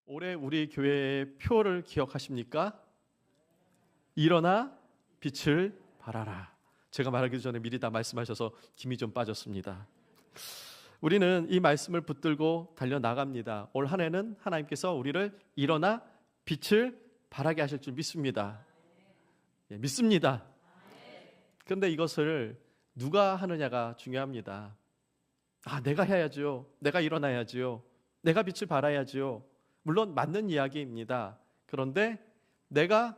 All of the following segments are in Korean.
올해 우리 교회의 표를 기억하십니까? 일어나 빛을 발하라. 제가 말하기 전에 미리 다 말씀하셔서 김이 좀 빠졌습니다. 우리는 이 말씀을 붙들고 달려나갑니다. 올 한 해는 하나님께서 우리를 일어나 빛을 발하게 하실 줄 믿습니다. 믿습니다. 그런데 이것을 누가 하느냐가 중요합니다. 내가 해야죠. 내가 일어나야죠. 내가 빛을 발하야죠. 물론 맞는 이야기입니다. 그런데 내가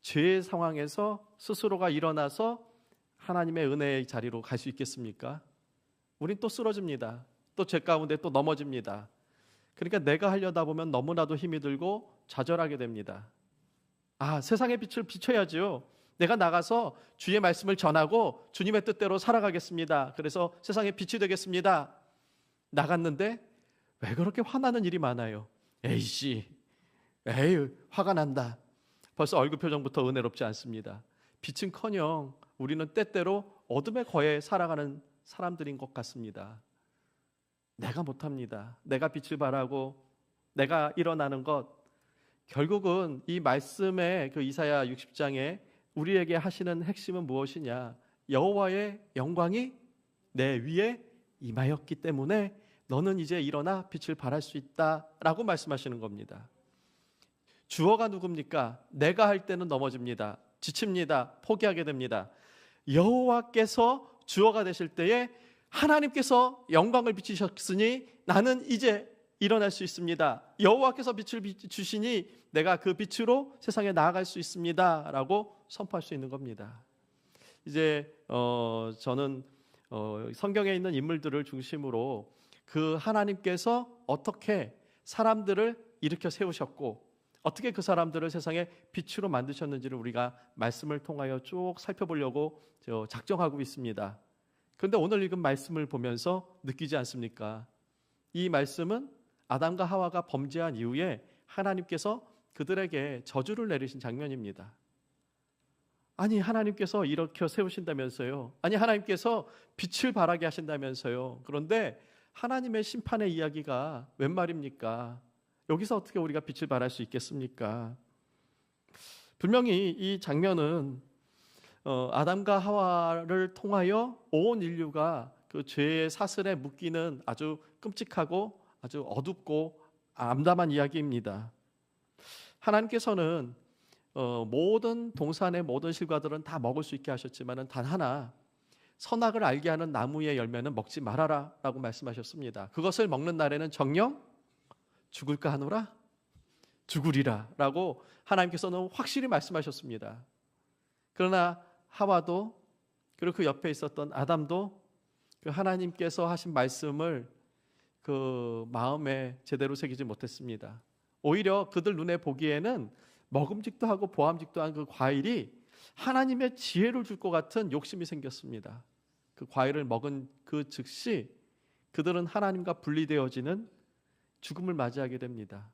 죄의 상황에서 스스로가 일어나서 하나님의 은혜의 자리로 갈 수 있겠습니까? 우린 또 쓰러집니다. 또 죄 가운데 또 넘어집니다. 그러니까 내가 하려다 보면 너무나도 힘이 들고 좌절하게 됩니다. 세상의 빛을 비춰야지요. 내가 나가서 주의 말씀을 전하고 주님의 뜻대로 살아가겠습니다. 그래서 세상의 빛이 되겠습니다. 나갔는데 왜 그렇게 화나는 일이 많아요? 에이씨, 화가 난다. 벌써 얼굴 표정부터 은혜롭지 않습니다. 빛은커녕 우리는 때때로 어둠의 거에 살아가는 사람들인 것 같습니다. 내가 못합니다. 내가 빛을 발하고 내가 일어나는 것, 결국은 이 말씀의 그 이사야 60장에 우리에게 하시는 핵심은 무엇이냐? 여호와의 영광이 내 위에 임하였기 때문에 너는 이제 일어나 빛을 발할 수 있다라고 말씀하시는 겁니다. 주어가 누굽니까? 내가 할 때는 넘어집니다. 지칩니다. 포기하게 됩니다. 여호와께서 주어가 되실 때에 하나님께서 영광을 비추셨으니 나는 이제 일어날 수 있습니다. 여호와께서 빛을 주시니 내가 그 빛으로 세상에 나아갈 수 있습니다 라고 선포할 수 있는 겁니다. 이제 저는 성경에 있는 인물들을 중심으로 그 하나님께서 어떻게 사람들을 일으켜 세우셨고 어떻게 그 사람들을 세상의 빛으로 만드셨는지를 우리가 말씀을 통하여 쭉 살펴보려고 작정하고 있습니다. 그런데 오늘 읽은 말씀을 보면서 느끼지 않습니까? 이 말씀은 아담과 하와가 범죄한 이후에 하나님께서 그들에게 저주를 내리신 장면입니다. 하나님께서 일으켜 세우신다면서요. 하나님께서 빛을 발하게 하신다면서요. 그런데 하나님의 심판의 이야기가 웬 말입니까? 여기서 어떻게 우리가 빛을 발할 수 있겠습니까? 분명히 이 장면은 아담과 하와를 통하여 온 인류가 그 죄의 사슬에 묶이는 아주 끔찍하고 아주 어둡고 암담한 이야기입니다. 하나님께서는 모든 동산의 모든 실과들은 다 먹을 수 있게 하셨지만 단 하나 선악을 알게 하는 나무의 열매는 먹지 말아라 라고 말씀하셨습니다. 그것을 먹는 날에는 정녕 죽을까 하노라? 죽으리라 라고 하나님께서는 확실히 말씀하셨습니다. 그러나 하와도 그리고 그 옆에 있었던 아담도 그 하나님께서 하신 말씀을 그 마음에 제대로 새기지 못했습니다. 오히려 그들 눈에 보기에는 먹음직도 하고 보암직도 한 그 과일이 하나님의 지혜를 줄 것 같은 욕심이 생겼습니다. 그 과일을 먹은 그 즉시 그들은 하나님과 분리되어지는 죽음을 맞이하게 됩니다.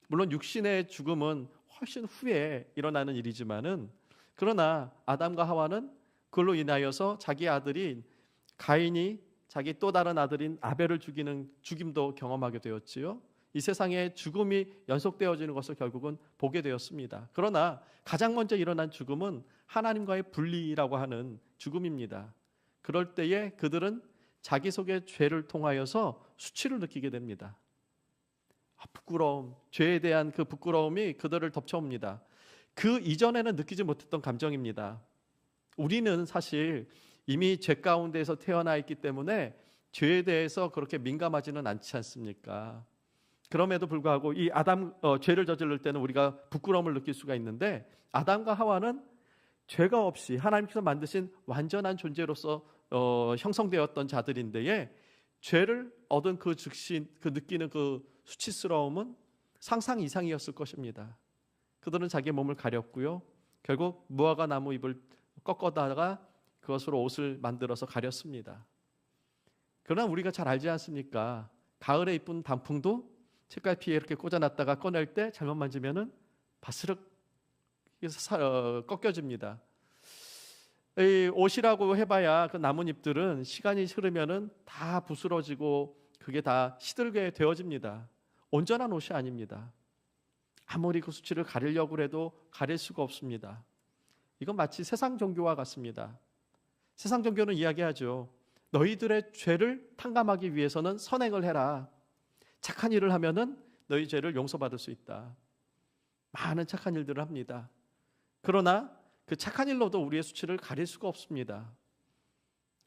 물론 육신의 죽음은 훨씬 후에 일어나는 일이지만은 그러나 아담과 하와는 그걸로 인하여서 자기 아들인 가인이 자기 또 다른 아들인 아벨을 죽이는 죽임도 경험하게 되었지요. 이 세상에 죽음이 연속되어지는 것을 결국은 보게 되었습니다. 그러나 가장 먼저 일어난 죽음은 하나님과의 분리라고 하는 죽음입니다. 그럴 때에 그들은 자기 속의 죄를 통하여서 수치를 느끼게 됩니다. 부끄러움, 죄에 대한 그 부끄러움이 그들을 덮쳐옵니다. 그 이전에는 느끼지 못했던 감정입니다. 우리는 사실 이미 죄 가운데에서 태어나 있기 때문에 죄에 대해서 그렇게 민감하지는 않지 않습니까? 그럼에도 불구하고 이 죄를 저지를 때는 우리가 부끄러움을 느낄 수가 있는데 아담과 하와는 죄가 없이 하나님께서 만드신 완전한 존재로서 형성되었던 자들인데에 죄를 얻은 그 즉시 그 느끼는 그 수치스러움은 상상 이상이었을 것입니다. 그들은 자기의 몸을 가렸고요. 결국 무화과 나무 잎을 꺾어다가 그것으로 옷을 만들어서 가렸습니다. 그러나 우리가 잘 알지 않습니까? 가을에 이쁜 단풍도 책갈피에 이렇게 꽂아놨다가 꺼낼 때 잘못 만지면은 바스륵 꺾여집니다. 이 옷이라고 해봐야 그 나뭇잎들은 시간이 흐르면은 다 부스러지고 그게 다 시들게 되어집니다. 온전한 옷이 아닙니다. 아무리 그 수치를 가리려고 해도 가릴 수가 없습니다. 이건 마치 세상 종교와 같습니다. 세상 종교는 이야기하죠. 너희들의 죄를 탕감하기 위해서는 선행을 해라. 착한 일을 하면은 너희 죄를 용서받을 수 있다. 많은 착한 일들을 합니다. 그러나 그 착한 일로도 우리의 수치를 가릴 수가 없습니다.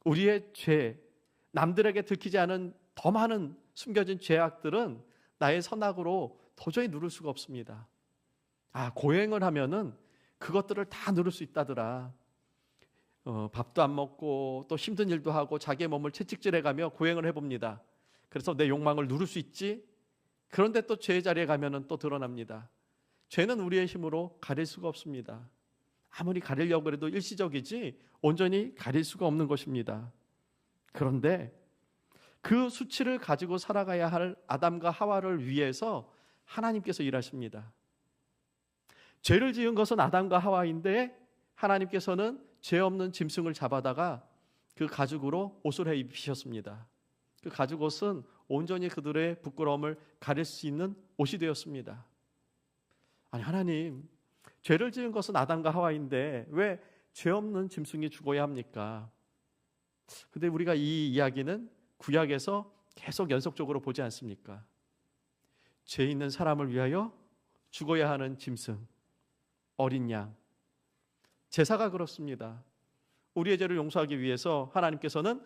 우리의 죄, 남들에게 들키지 않은 더 많은 숨겨진 죄악들은 나의 선악으로 도저히 누를 수가 없습니다. 고행을 하면은 그것들을 다 누를 수 있다더라. 밥도 안 먹고 또 힘든 일도 하고 자기의 몸을 채찍질해가며 고행을 해봅니다. 그래서 내 욕망을 누를 수 있지. 그런데 또 죄의 자리에 가면은 또 드러납니다. 죄는 우리의 힘으로 가릴 수가 없습니다. 아무리 가리려고 해도 일시적이지 온전히 가릴 수가 없는 것입니다. 그런데 그 수치를 가지고 살아가야 할 아담과 하와를 위해서 하나님께서 일하십니다. 죄를 지은 것은 아담과 하와인데 하나님께서는 죄 없는 짐승을 잡아다가 그 가죽으로 옷을 해 입히셨습니다. 그 가죽 옷은 온전히 그들의 부끄러움을 가릴 수 있는 옷이 되었습니다. 아니, 하나님, 죄를 지은 것은 아담과 하와인데 왜 죄 없는 짐승이 죽어야 합니까? 근데 우리가 이 이야기는 구약에서 계속 연속적으로 보지 않습니까? 죄 있는 사람을 위하여 죽어야 하는 짐승, 어린 양. 제사가 그렇습니다. 우리의 죄를 용서하기 위해서 하나님께서는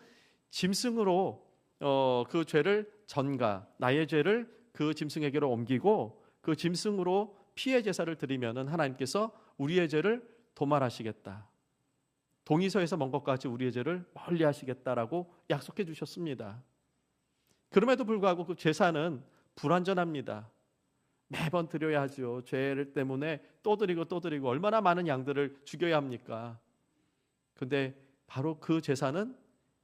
짐승으로 그 죄를 전가, 나의 죄를 그 짐승에게로 옮기고 그 짐승으로 피해 제사를 드리면은 하나님께서 우리의 죄를 도말하시겠다. 동의서에서 먼 것과 같이 우리의 죄를 멀리 하시겠다라고 약속해 주셨습니다. 그럼에도 불구하고 그 제사는 불완전합니다. 매번 드려야 하죠. 죄 때문에 또 드리고 얼마나 많은 양들을 죽여야 합니까? 근데 바로 그 제사는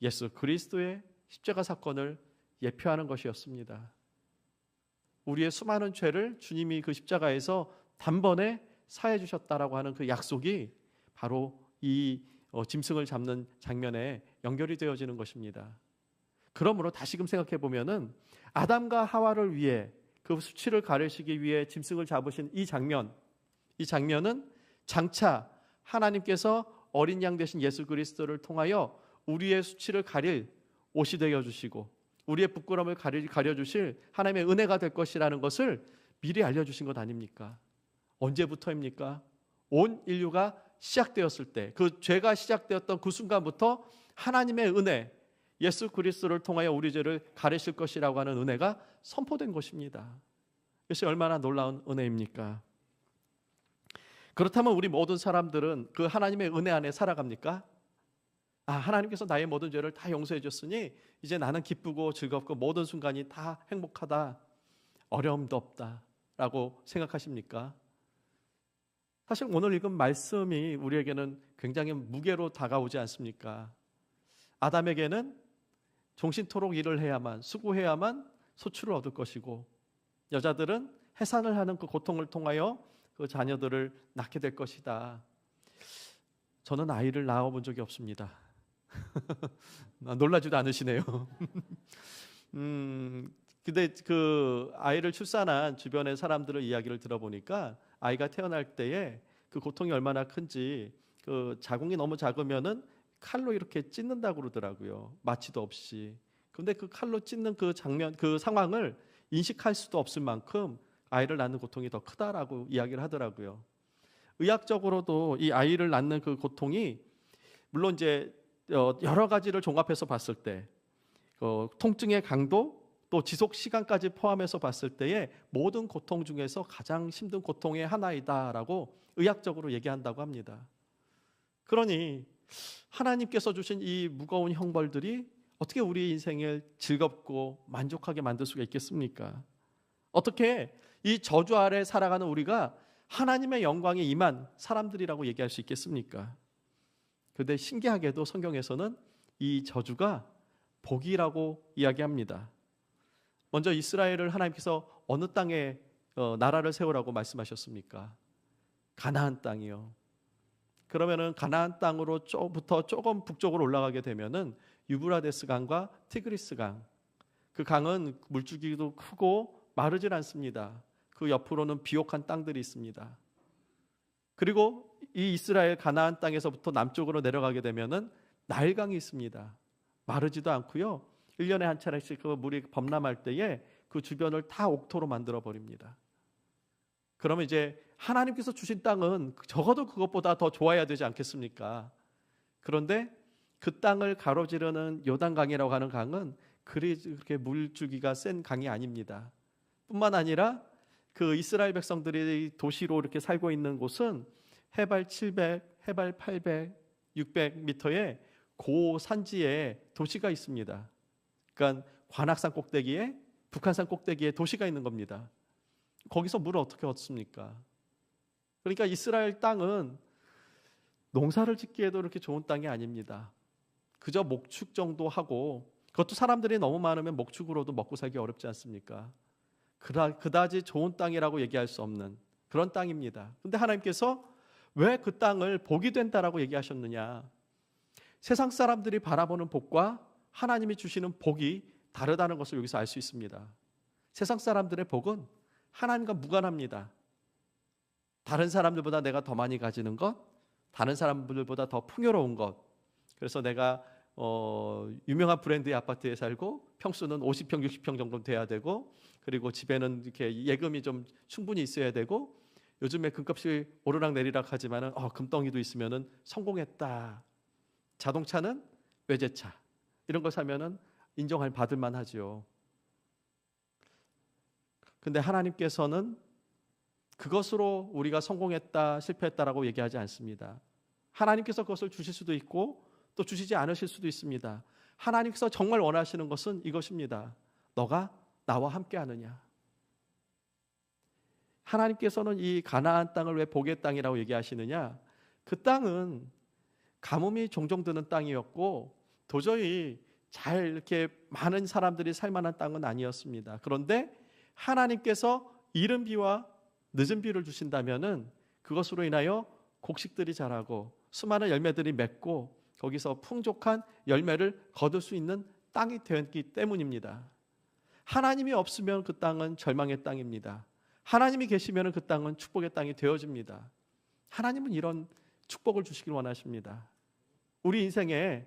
예수 그리스도의 십자가 사건을 예표하는 것이었습니다. 우리의 수많은 죄를 주님이 그 십자가에서 단번에 사해 주셨다라고 하는 그 약속이 바로 이 짐승을 잡는 장면에 연결이 되어지는 것입니다. 그러므로 다시금 생각해 보면은 아담과 하와를 위해 그 수치를 가리시기 위해 짐승을 잡으신 이 장면은 장차 하나님께서 어린 양 되신 예수 그리스도를 통하여 우리의 수치를 가릴 옷이 되어 주시고 우리의 부끄러움을 가려 주실 하나님의 은혜가 될 것이라는 것을 미리 알려 주신 것 아닙니까? 언제부터입니까? 온 인류가 시작되었을 때, 그 죄가 시작되었던 그 순간부터 하나님의 은혜, 예수 그리스도를 통하여 우리 죄를 가리실 것이라고 하는 은혜가 선포된 것입니다. 이것이 얼마나 놀라운 은혜입니까? 그렇다면 우리 모든 사람들은 그 하나님의 은혜 안에 살아갑니까? 하나님께서 나의 모든 죄를 다 용서해 줬으니 이제 나는 기쁘고 즐겁고 모든 순간이 다 행복하다, 어려움도 없다 라고 생각하십니까? 사실 오늘 읽은 말씀이 우리에게는 굉장히 무게로 다가오지 않습니까? 아담에게는 종신토록 일을 해야만, 수고해야만 소출을 얻을 것이고, 여자들은 해산을 하는 그 고통을 통하여 그 자녀들을 낳게 될 것이다. 저는 아이를 낳아본 적이 없습니다. 놀라지도 않으시네요. 근데 그 아이를 출산한 주변의 사람들의 이야기를 들어보니까 아이가 태어날 때에 그 고통이 얼마나 큰지, 그 자궁이 너무 작으면은 칼로 이렇게 찢는다고 그러더라고요. 마취도 없이. 근데 그 칼로 찢는 그 장면, 그 상황을 인식할 수도 없을 만큼 아이를 낳는 고통이 더 크다라고 이야기를 하더라고요. 의학적으로도 이 아이를 낳는 그 고통이 물론 이제 여러 가지를 종합해서 봤을 때 통증의 강도 또 지속 시간까지 포함해서 봤을 때에 모든 고통 중에서 가장 힘든 고통의 하나이다라고 의학적으로 얘기한다고 합니다. 그러니 하나님께서 주신 이 무거운 형벌들이 어떻게 우리 인생을 즐겁고 만족하게 만들 수가 있겠습니까? 어떻게 이 저주 아래 살아가는 우리가 하나님의 영광에 임한 사람들이라고 얘기할 수 있겠습니까? 그런데 신기하게도 성경에서는 이 저주가 복이라고 이야기합니다. 먼저 이스라엘을 하나님께서 어느 땅에 나라를 세우라고 말씀하셨습니까? 가나안 땅이요. 그러면은 가나안 땅으로부터 조금 북쪽으로 올라가게 되면은 유브라데스 강과 티그리스 강, 그 강은 물줄기도 크고 마르질 않습니다. 그 옆으로는 비옥한 땅들이 있습니다. 그리고 이 이스라엘 가나안 땅에서부터 남쪽으로 내려가게 되면은 나일강이 있습니다. 마르지도 않고요. 1년에 한 차례씩 그 물이 범람할 때에 그 주변을 다 옥토로 만들어 버립니다. 그러면 이제 하나님께서 주신 땅은 적어도 그것보다 더 좋아야 되지 않겠습니까? 그런데 그 땅을 가로지르는 요단강이라고 하는 강은 그렇게 물주기가 센 강이 아닙니다. 뿐만 아니라 그 이스라엘 백성들이 도시로 이렇게 살고 있는 곳은 해발 700, 해발 800, 600m의 고산지에 도시가 있습니다. 그러니까 관악산 꼭대기에, 북한산 꼭대기에 도시가 있는 겁니다. 거기서 물을 어떻게 얻습니까? 그러니까 이스라엘 땅은 농사를 짓기에도 그렇게 좋은 땅이 아닙니다. 그저 목축 정도 하고, 그것도 사람들이 너무 많으면 목축으로도 먹고 살기 어렵지 않습니까? 그다지 좋은 땅이라고 얘기할 수 없는 그런 땅입니다. 근데 하나님께서 왜 그 땅을 복이 된다라고 얘기하셨느냐? 세상 사람들이 바라보는 복과 하나님이 주시는 복이 다르다는 것을 여기서 알 수 있습니다. 세상 사람들의 복은 하나님과 무관합니다. 다른 사람들보다 내가 더 많이 가지는 것, 다른 사람들보다 더 풍요로운 것. 그래서 내가 유명한 브랜드의 아파트에 살고 평수는 50평, 60평 정도 돼야 되고, 그리고 집에는 이렇게 예금이 좀 충분히 있어야 되고, 요즘에 금값이 오르락 내리락 하지만은 금덩이도 있으면은 성공했다. 자동차는 외제차 이런 거 사면은 인정할 받을 만하지요. 근데 하나님께서는 그것으로 우리가 성공했다, 실패했다라고 얘기하지 않습니다. 하나님께서 그것을 주실 수도 있고 또 주시지 않으실 수도 있습니다. 하나님께서 정말 원하시는 것은 이것입니다. 너가 나와 함께 하느냐. 하나님께서는 이 가나안 땅을 왜 복의 땅이라고 얘기하시느냐? 그 땅은 가뭄이 종종 드는 땅이었고 도저히 잘 이렇게 많은 사람들이 살 만한 땅은 아니었습니다. 그런데 하나님께서 이른 비와 늦은 비를 주신다면은 그것으로 인하여 곡식들이 자라고 수많은 열매들이 맺고 거기서 풍족한 열매를 거둘 수 있는 땅이 되었기 때문입니다. 하나님이 없으면 그 땅은 절망의 땅입니다. 하나님이 계시면 그 땅은 축복의 땅이 되어집니다. 하나님은 이런 축복을 주시길 원하십니다. 우리 인생에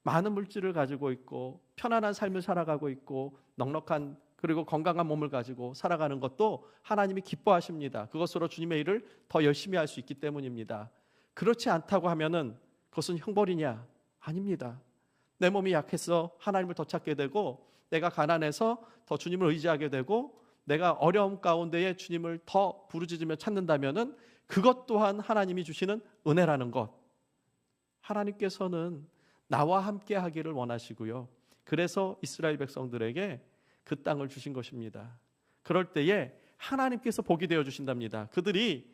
많은 물질을 가지고 있고 편안한 삶을 살아가고 있고 넉넉한 그리고 건강한 몸을 가지고 살아가는 것도 하나님이 기뻐하십니다. 그것으로 주님의 일을 더 열심히 할 수 있기 때문입니다. 그렇지 않다고 하면은 그것은 형벌이냐? 아닙니다. 내 몸이 약해서 하나님을 더 찾게 되고 내가 가난해서 더 주님을 의지하게 되고 내가 어려움 가운데에 주님을 더 부르짖으며 찾는다면은 그것 또한 하나님이 주시는 은혜라는 것. 하나님께서는 나와 함께 하기를 원하시고요. 그래서 이스라엘 백성들에게 그 땅을 주신 것입니다. 그럴 때에 하나님께서 복이 되어 주신답니다. 그들이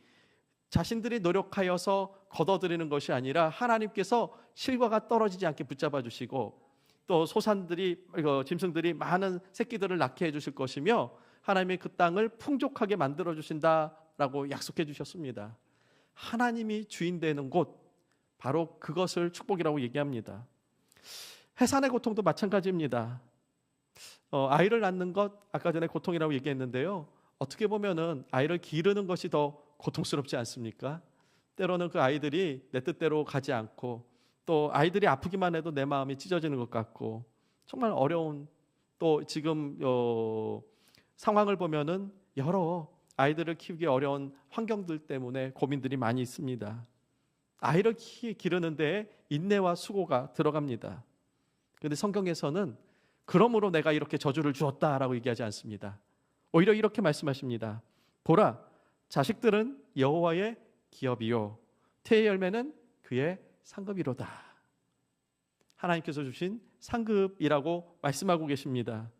자신들이 노력하여서 거둬들이는 것이 아니라 하나님께서 실과가 떨어지지 않게 붙잡아 주시고 또 소산들이 짐승들이 많은 새끼들을 낳게 해 주실 것이며 하나님이 그 땅을 풍족하게 만들어 주신다라고 약속해 주셨습니다. 하나님이 주인 되는 곳 바로 그것을 축복이라고 얘기합니다. 해산의 고통도 마찬가지입니다. 아이를 낳는 것 아까 전에 고통이라고 얘기했는데요. 어떻게 보면은 아이를 기르는 것이 더 고통스럽지 않습니까? 때로는 그 아이들이 내 뜻대로 가지 않고 또 아이들이 아프기만 해도 내 마음이 찢어지는 것 같고 정말 어려운 또 지금 상황을 보면은 여러 아이들을 키우기 어려운 환경들 때문에 고민들이 많이 있습니다. 아이를 기르는 데 인내와 수고가 들어갑니다. 그런데 성경에서는 그러므로 내가 이렇게 저주를 주었다라고 얘기하지 않습니다. 오히려 이렇게 말씀하십니다. 보라, 자식들은 여호와의 기업이요 태의 열매는 그의 상급이로다. 하나님께서 주신 상급이라고 말씀하고 계십니다.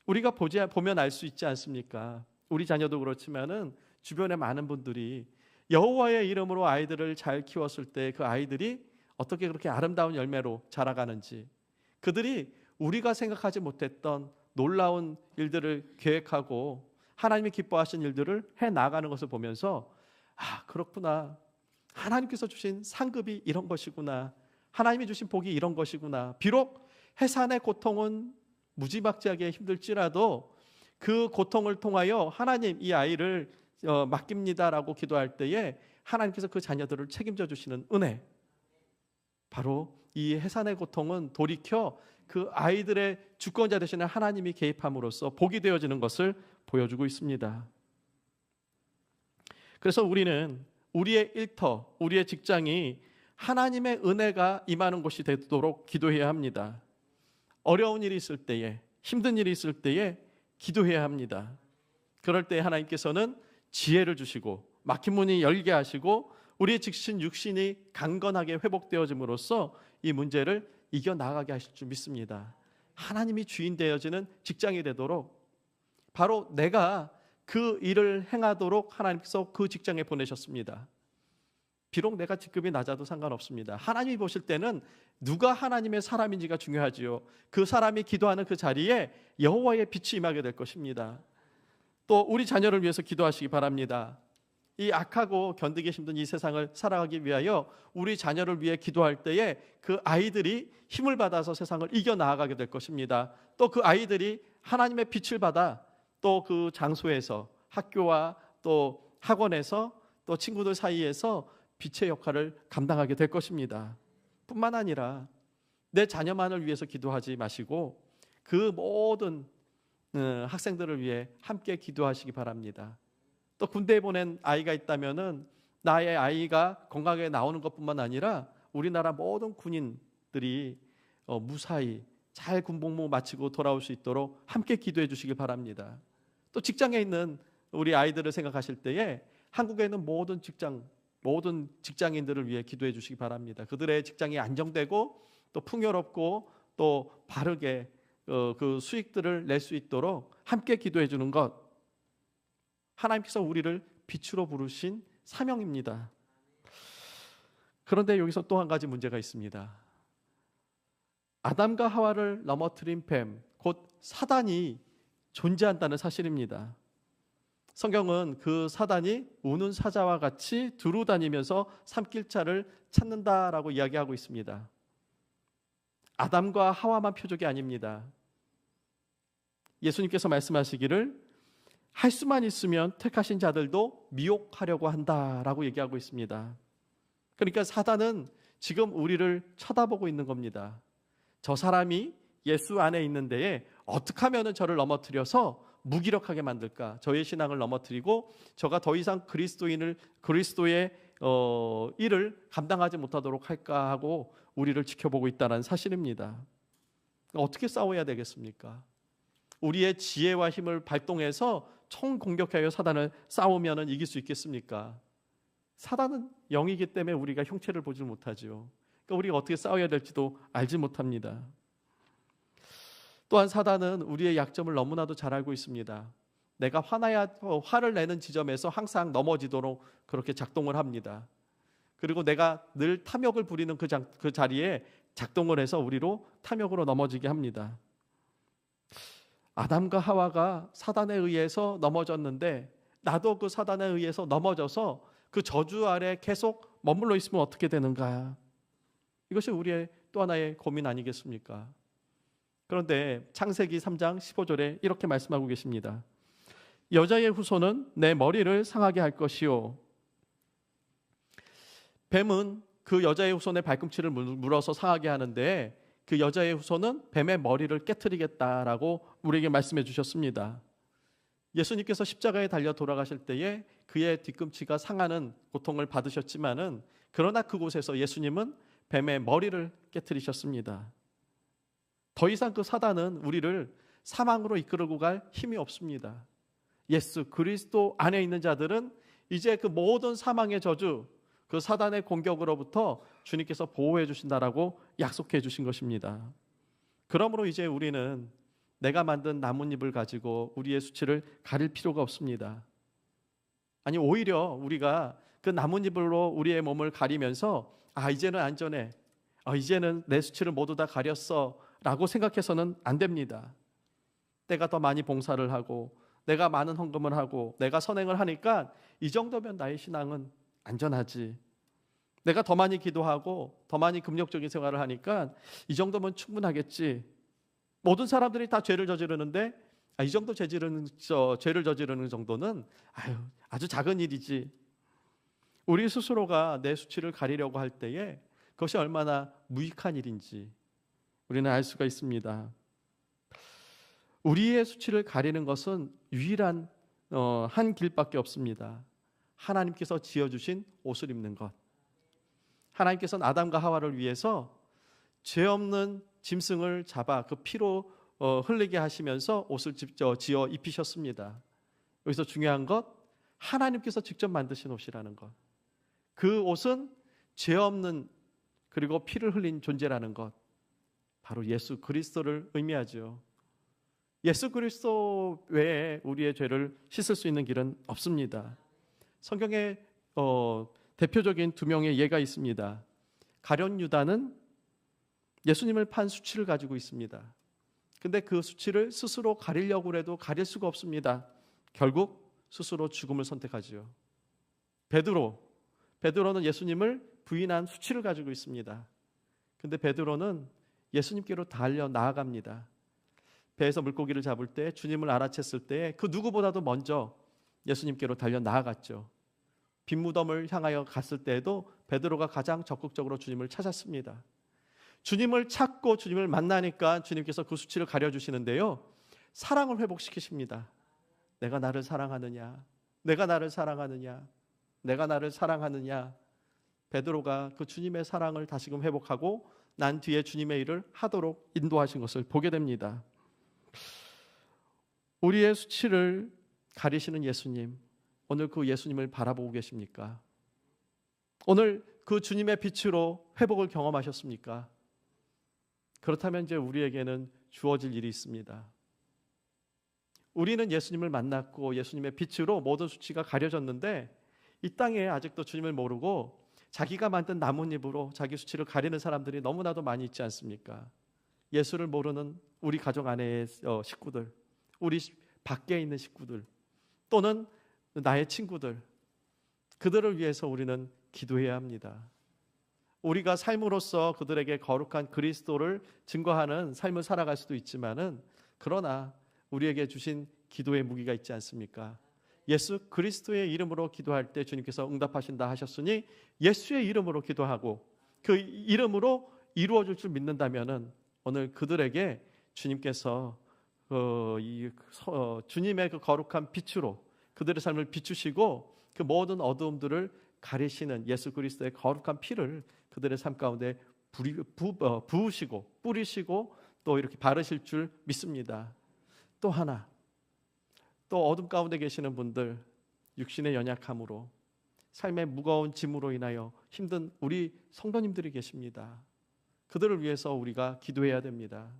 우리가 보면 알 수 있지 않습니까? 우리 자녀도 그렇지만은 주변에 많은 분들이 여호와의 이름으로 아이들을 잘 키웠을 때 그 아이들이 어떻게 그렇게 아름다운 열매로 자라가는지, 그들이 우리가 생각하지 못했던 놀라운 일들을 계획하고 하나님이 기뻐하신 일들을 해 나가는 것을 보면서 그렇구나. 하나님께서 주신 상급이 이런 것이구나. 하나님이 주신 복이 이런 것이구나. 비록 해산의 고통은 무지막지하게 힘들지라도 그 고통을 통하여 하나님 이 아이를 맡깁니다라고 기도할 때에 하나님께서 그 자녀들을 책임져 주시는 은혜, 바로 이 해산의 고통은 돌이켜 그 아이들의 주권자 되시는 하나님이 개입함으로써 복이 되어지는 것을 보여주고 있습니다. 그래서 우리는 우리의 일터, 우리의 직장이 하나님의 은혜가 임하는 곳이 되도록 기도해야 합니다. 어려운 일이 있을 때에, 힘든 일이 있을 때에 기도해야 합니다. 그럴 때 하나님께서는 지혜를 주시고 막힌 문이 열게 하시고 우리의 지친 육신이 강건하게 회복되어짐으로써 이 문제를 이겨나가게 하실 줄 믿습니다. 하나님이 주인 되어지는 직장이 되도록 바로 내가 그 일을 행하도록 하나님께서 그 직장에 보내셨습니다. 비록 내가 직급이 낮아도 상관없습니다. 하나님이 보실 때는 누가 하나님의 사람인지가 중요하지요. 그 사람이 기도하는 그 자리에 여호와의 빛이 임하게 될 것입니다. 또 우리 자녀를 위해서 기도하시기 바랍니다. 이 악하고 견디기 힘든 이 세상을 살아가기 위하여 우리 자녀를 위해 기도할 때에 그 아이들이 힘을 받아서 세상을 이겨나가게 될 것입니다. 또 그 아이들이 하나님의 빛을 받아 또 그 장소에서, 학교와 또 학원에서 또 친구들 사이에서 빛의 역할을 감당하게 될 것입니다. 뿐만 아니라 내 자녀만을 위해서 기도하지 마시고 그 모든 학생들을 위해 함께 기도하시기 바랍니다. 또 군대에 보낸 아이가 있다면은 나의 아이가 건강하게 나오는 것뿐만 아니라 우리나라 모든 군인들이 무사히 잘 군복무 마치고 돌아올 수 있도록 함께 기도해 주시길 바랍니다. 또 직장에 있는 우리 아이들을 생각하실 때에 한국에 있는 모든 직장인들을 위해 기도해 주시기 바랍니다. 그들의 직장이 안정되고 또 풍요롭고 또 바르게 그 수익들을 낼 수 있도록 함께 기도해 주는 것, 하나님께서 우리를 빛으로 부르신 사명입니다. 그런데 여기서 또 한 가지 문제가 있습니다. 아담과 하와를 넘어뜨린 뱀, 곧 사단이 존재한다는 사실입니다. 성경은 그 사단이 우는 사자와 같이 두루 다니면서 삼킬자를 찾는다라고 이야기하고 있습니다. 아담과 하와만 표적이 아닙니다. 예수님께서 말씀하시기를 할 수만 있으면 택하신 자들도 미혹하려고 한다라고 얘기하고 있습니다. 그러니까 사단은 지금 우리를 쳐다보고 있는 겁니다. 저 사람이 예수 안에 있는 데에 어떻게 하면 저를 넘어뜨려서 무기력하게 만들까? 저의 신앙을 넘어뜨리고 저가 더 이상 그리스도의 일을 감당하지 못하도록 할까 하고 우리를 지켜보고 있다는 사실입니다. 어떻게 싸워야 되겠습니까? 우리의 지혜와 힘을 발동해서 총공격하여 사단을 싸우면 이길 수 있겠습니까? 사단은 영이기 때문에 우리가 형체를 보지 못하죠. 그러니까 우리가 어떻게 싸워야 될지도 알지 못합니다. 또한 사단은 우리의 약점을 너무나도 잘 알고 있습니다. 내가 화를 내는 지점에서 항상 넘어지도록 그렇게 작동을 합니다. 그리고 내가 늘 탐욕을 부리는 그 자리에 작동을 해서 우리로 탐욕으로 넘어지게 합니다. 아담과 하와가 사단에 의해서 넘어졌는데 나도 그 사단에 의해서 넘어져서 그 저주 아래 계속 머물러 있으면 어떻게 되는가? 이것이 우리의 또 하나의 고민 아니겠습니까? 그런데 창세기 3장 15절에 이렇게 말씀하고 계십니다. 여자의 후손은 내 머리를 상하게 할 것이요. 뱀은 그 여자의 후손의 발꿈치를 물어서 상하게 하는데 그 여자의 후손은 뱀의 머리를 깨트리겠다라고 우리에게 말씀해 주셨습니다. 예수님께서 십자가에 달려 돌아가실 때에 그의 뒤꿈치가 상하는 고통을 받으셨지만은 그러나 그곳에서 예수님은 뱀의 머리를 깨트리셨습니다. 더 이상 그 사단은 우리를 사망으로 이끌고 갈 힘이 없습니다. 예수 그리스도 안에 있는 자들은 이제 그 모든 사망의 저주, 그 사단의 공격으로부터 주님께서 보호해 주신다라고 약속해 주신 것입니다. 그러므로 이제 우리는 내가 만든 나뭇잎을 가지고 우리의 수치를 가릴 필요가 없습니다. 아니 오히려 우리가 그 나뭇잎으로 우리의 몸을 가리면서 이제는 안전해, 이제는 내 수치를 모두 다 가렸어 라고 생각해서는 안 됩니다. 내가 더 많이 봉사를 하고 내가 많은 헌금을 하고 내가 선행을 하니까 이 정도면 나의 신앙은 안전하지. 내가 더 많이 기도하고 더 많이 금욕적인 생활을 하니까 이 정도면 충분하겠지. 모든 사람들이 다 죄를 저지르는데 이 정도 죄를 저지르는 정도는 아주 작은 일이지. 우리 스스로가 내 수치를 가리려고 할 때에 그것이 얼마나 무익한 일인지 우리는 알 수가 있습니다. 우리의 수치를 가리는 것은 유일한 한 길밖에 없습니다. 하나님께서 지어주신 옷을 입는 것. 하나님께서는 아담과 하와를 위해서 죄 없는 짐승을 잡아 그 피로 흘리게 하시면서 옷을 직접 지어 입히셨습니다. 여기서 중요한 것, 하나님께서 직접 만드신 옷이라는 것. 그 옷은 죄 없는 그리고 피를 흘린 존재라는 것, 바로 예수 그리스도를 의미하죠. 예수 그리스도 외에 우리의 죄를 씻을 수 있는 길은 없습니다. 성경에 대표적인 두 명의 예가 있습니다. 가룟 유다는 예수님을 판 수치를 가지고 있습니다. 근데 그 수치를 스스로 가리려고 해도 가릴 수가 없습니다. 결국 스스로 죽음을 선택하지요. 베드로는 예수님을 부인한 수치를 가지고 있습니다. 근데 베드로는 예수님께로 달려 나아갑니다. 배에서 물고기를 잡을 때, 주님을 알아챘을 때 그 누구보다도 먼저 예수님께로 달려 나아갔죠. 빈무덤을 향하여 갔을 때에도 베드로가 가장 적극적으로 주님을 찾았습니다. 주님을 찾고 주님을 만나니까 주님께서 그 수치를 가려주시는데요, 사랑을 회복시키십니다. 내가 나를 사랑하느냐, 내가 나를 사랑하느냐, 내가 나를 사랑하느냐. 베드로가 그 주님의 사랑을 다시금 회복하고 난 뒤에 주님의 일을 하도록 인도하신 것을 보게 됩니다. 우리의 수치를 가리시는 예수님, 오늘 그 예수님을 바라보고 계십니까? 오늘 그 주님의 빛으로 회복을 경험하셨습니까? 그렇다면 이제 우리에게는 주어질 일이 있습니다. 우리는 예수님을 만났고 예수님의 빛으로 모든 수치가 가려졌는데, 이 땅에 아직도 주님을 모르고 자기가 만든 나뭇잎으로 자기 수치를 가리는 사람들이 너무나도 많이 있지 않습니까? 예수를 모르는 우리 가족 안의 식구들, 우리 밖에 있는 식구들, 또는 나의 친구들, 그들을 위해서 우리는 기도해야 합니다. 우리가 삶으로써 그들에게 거룩한 그리스도를 증거하는 삶을 살아갈 수도 있지만은, 그러나 우리에게 주신 기도의 무기가 있지 않습니까? 예수 그리스도의 이름으로 기도할 때 주님께서 응답하신다 하셨으니, 예수의 이름으로 기도하고 그 이름으로 이루어질 줄 믿는다면은 오늘 그들에게 주님께서 주님의 그 거룩한 빛으로 그들의 삶을 비추시고 그 모든 어두움들을 가리시는 예수 그리스도의 거룩한 피를 그들의 삶 가운데 부으시고 뿌리시고 또 이렇게 바르실 줄 믿습니다. 또 하나, 또 어둠 가운데 계시는 분들, 육신의 연약함으로 삶의 무거운 짐으로 인하여 힘든 우리 성도님들이 계십니다. 그들을 위해서 우리가 기도해야 됩니다.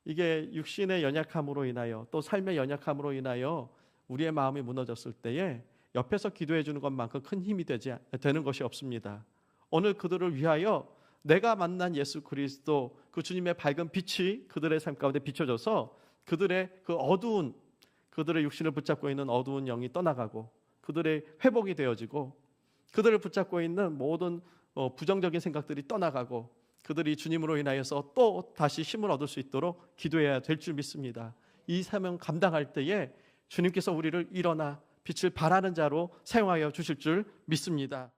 이게 육신의 연약함으로 인하여 또 삶의 연약함으로 인하여 우리의 마음이 무너졌을 때에 옆에서 기도해 주는 것만큼 큰 힘이 되는 것이 없습니다. 오늘 그들을 위하여 내가 만난 예수 그리스도, 그 주님의 밝은 빛이 그들의 삶 가운데 비춰져서 그들의 그 어두운, 그들의 육신을 붙잡고 있는 어두운 영이 떠나가고 그들의 회복이 되어지고 그들을 붙잡고 있는 모든 부정적인 생각들이 떠나가고 그들이 주님으로 인하여서 또 다시 힘을 얻을 수 있도록 기도해야 될 줄 믿습니다. 이 사명 감당할 때에 주님께서 우리를 일어나 빛을 발하는 자로 사용하여 주실 줄 믿습니다.